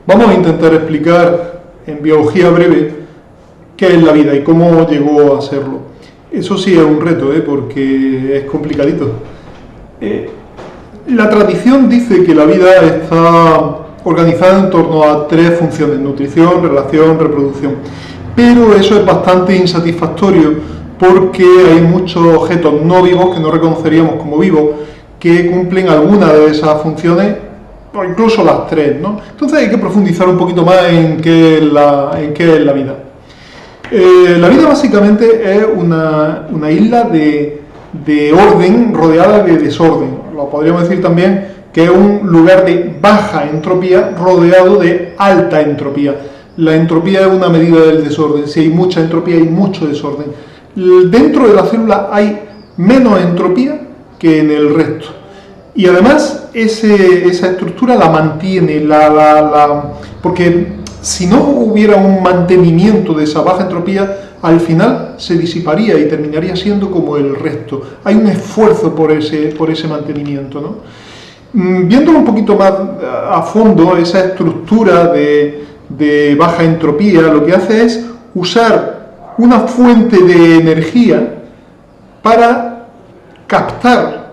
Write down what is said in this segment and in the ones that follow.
Vamos a intentar explicar en biología breve qué es la vida y cómo llegó a serlo. Eso sí es un reto, porque es complicadito. La tradición dice que la vida está organizada en torno a 3 funciones: nutrición, relación, reproducción. Pero eso es bastante insatisfactorio porque hay muchos objetos no vivos que no reconoceríamos como vivos que cumplen alguna de esas funciones o incluso las 3, ¿no? Entonces hay que profundizar un poquito más en qué es la vida. La vida básicamente es una isla de orden rodeada de desorden. Lo podríamos decir también que es un lugar de baja entropía rodeado de alta entropía. La entropía es una medida del desorden. Si hay mucha entropía, hay mucho desorden. Dentro de la célula hay menos entropía que en el resto. Y además esa estructura la mantiene, porque si no hubiera un mantenimiento de esa baja entropía, al final se disiparía y terminaría siendo como el resto. Hay un esfuerzo por ese mantenimiento, ¿no? Viéndolo un poquito más a fondo, esa estructura de baja entropía lo que hace es usar una fuente de energía para captar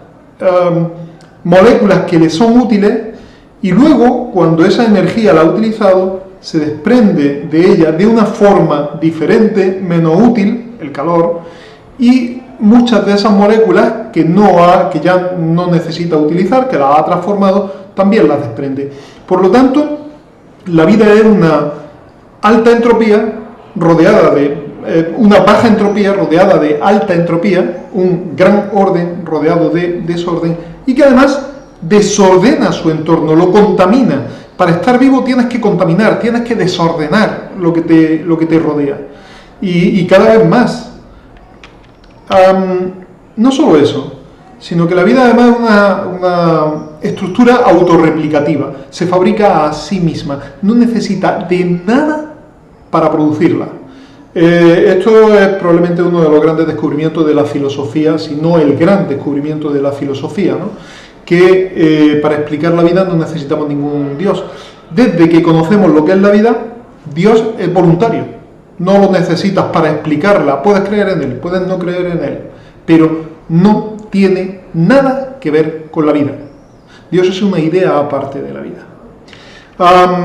moléculas que le son útiles y luego, cuando esa energía la ha utilizado, se desprende de ella de una forma diferente, menos útil, el calor, y muchas de esas moléculas que ya no necesita utilizar, que las ha transformado, también las desprende. Por lo tanto, la vida es una alta entropía rodeada de una baja entropía rodeada de alta entropía, un gran orden rodeado de desorden, y que además desordena su entorno, lo contamina. Para estar vivo tienes que contaminar, tienes que desordenar lo que te rodea. Y cada vez más. No solo eso, sino que la vida además es una estructura autorreplicativa. Se fabrica a sí misma, no necesita de nada para producirla. Esto es probablemente uno de los grandes descubrimientos de la filosofía, si no el gran descubrimiento de la filosofía, ¿no? Que para explicar la vida no necesitamos ningún Dios. Desde que conocemos lo que es la vida, Dios es voluntario. No lo necesitas para explicarla. Puedes creer en Él, puedes no creer en Él, pero no tiene nada que ver con la vida. Dios es una idea aparte de la vida.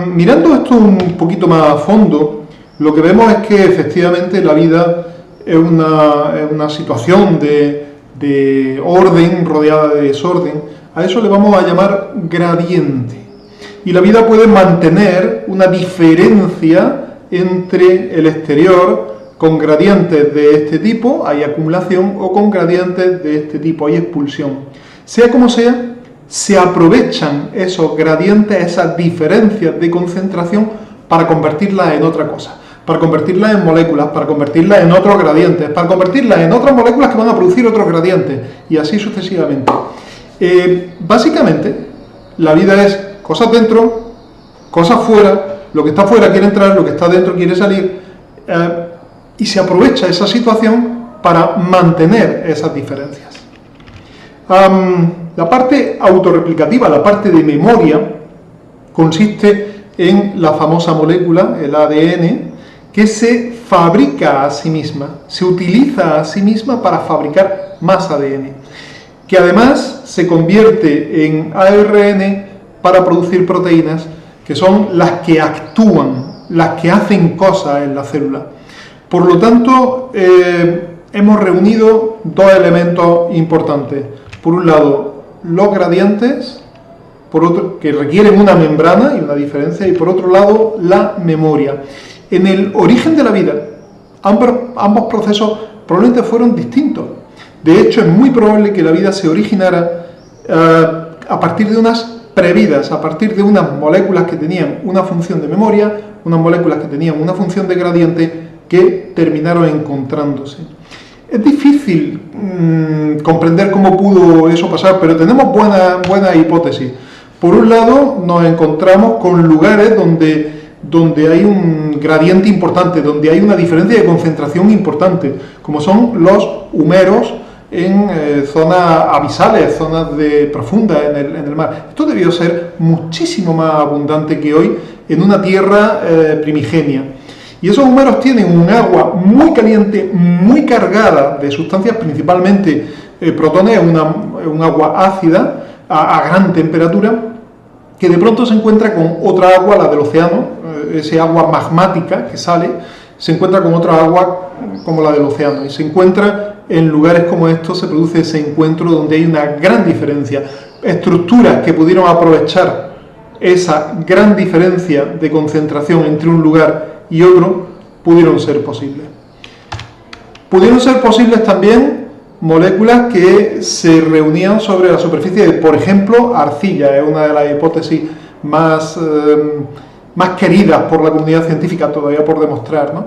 Mirando esto un poquito más a fondo, lo que vemos es que efectivamente la vida es una situación de orden rodeada de desorden. A eso le vamos a llamar gradiente. Y la vida puede mantener una diferencia entre el exterior con gradientes de este tipo, hay acumulación, o con gradientes de este tipo, hay expulsión. Sea como sea, se aprovechan esos gradientes, esas diferencias de concentración para convertirlas en otra cosa. Para convertirlas en moléculas, para convertirlas en otros gradientes, para convertirlas en otras moléculas que van a producir otros gradientes, y así sucesivamente. Básicamente, la vida es cosas dentro, cosas fuera, lo que está fuera quiere entrar, lo que está dentro quiere salir, y se aprovecha esa situación para mantener esas diferencias. La parte autorreplicativa, la parte de memoria, consiste en la famosa molécula, el ADN, que se fabrica a sí misma, se utiliza a sí misma para fabricar más ADN, que además se convierte en ARN para producir proteínas, que son las que actúan, las que hacen cosas en la célula. Por lo tanto, hemos reunido 2 elementos importantes. Por un lado, los gradientes, por otro, que requieren una membrana y una diferencia, y por otro lado, la memoria. En el origen de la vida, ambos procesos probablemente fueron distintos. De hecho, es muy probable que la vida se originara a partir de unas previdas, a partir de unas moléculas que tenían una función de memoria, unas moléculas que tenían una función de gradiente, que terminaron encontrándose. Es difícil comprender cómo pudo eso pasar, pero tenemos buenas hipótesis. Por un lado, nos encontramos con lugares donde hay un gradiente importante, donde hay una diferencia de concentración importante, como son los húmeros en zonas abisales, zonas profundas en el mar. Esto debió ser muchísimo más abundante que hoy en una tierra primigenia. Y esos húmeros tienen un agua muy caliente, muy cargada de sustancias, principalmente protones, un agua ácida a gran temperatura, que de pronto se encuentra con otra agua, la del océano, ese agua magmática que sale, se encuentra con otra agua como la del océano, y se encuentra en lugares como estos, se produce ese encuentro donde hay una gran diferencia. Estructuras que pudieron aprovechar esa gran diferencia de concentración entre un lugar y otro pudieron ser posibles. Pudieron ser posibles también moléculas que se reunían sobre la superficie de, por ejemplo, arcilla. Es una de las hipótesis más queridas por la comunidad científica, todavía por demostrar, ¿no?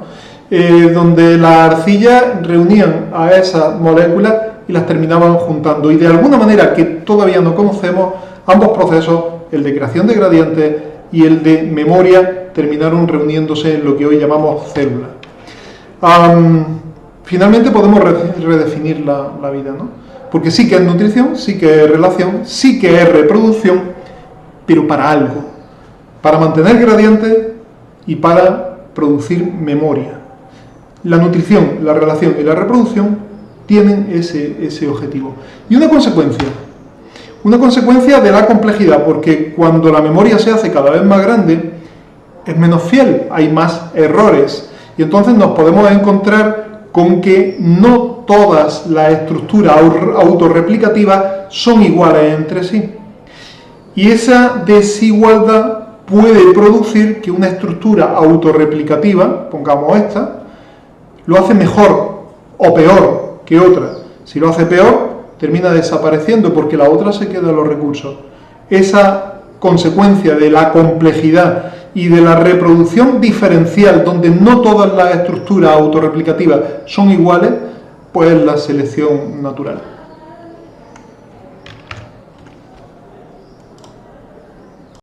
Donde las arcillas reunían a esas moléculas y las terminaban juntando. Y de alguna manera que todavía no conocemos, ambos procesos, el de creación de gradientes y el de memoria, terminaron reuniéndose en lo que hoy llamamos células. Finalmente podemos redefinir la vida, ¿no? Porque sí que es nutrición, sí que es relación, sí que es reproducción, pero para algo, para mantener gradientes y para producir memoria. La nutrición, la relación y la reproducción tienen ese objetivo. Y una consecuencia de la complejidad, porque cuando la memoria se hace cada vez más grande, es menos fiel, hay más errores, y entonces nos podemos encontrar con que no todas las estructuras autorreplicativas son iguales entre sí. Y esa desigualdad puede producir que una estructura autorreplicativa, pongamos esta, lo hace mejor o peor que otra. Si lo hace peor, termina desapareciendo porque la otra se queda los recursos. Esa consecuencia de la complejidad y de la reproducción diferencial, donde no todas las estructuras autorreplicativas son iguales, pues es la selección natural.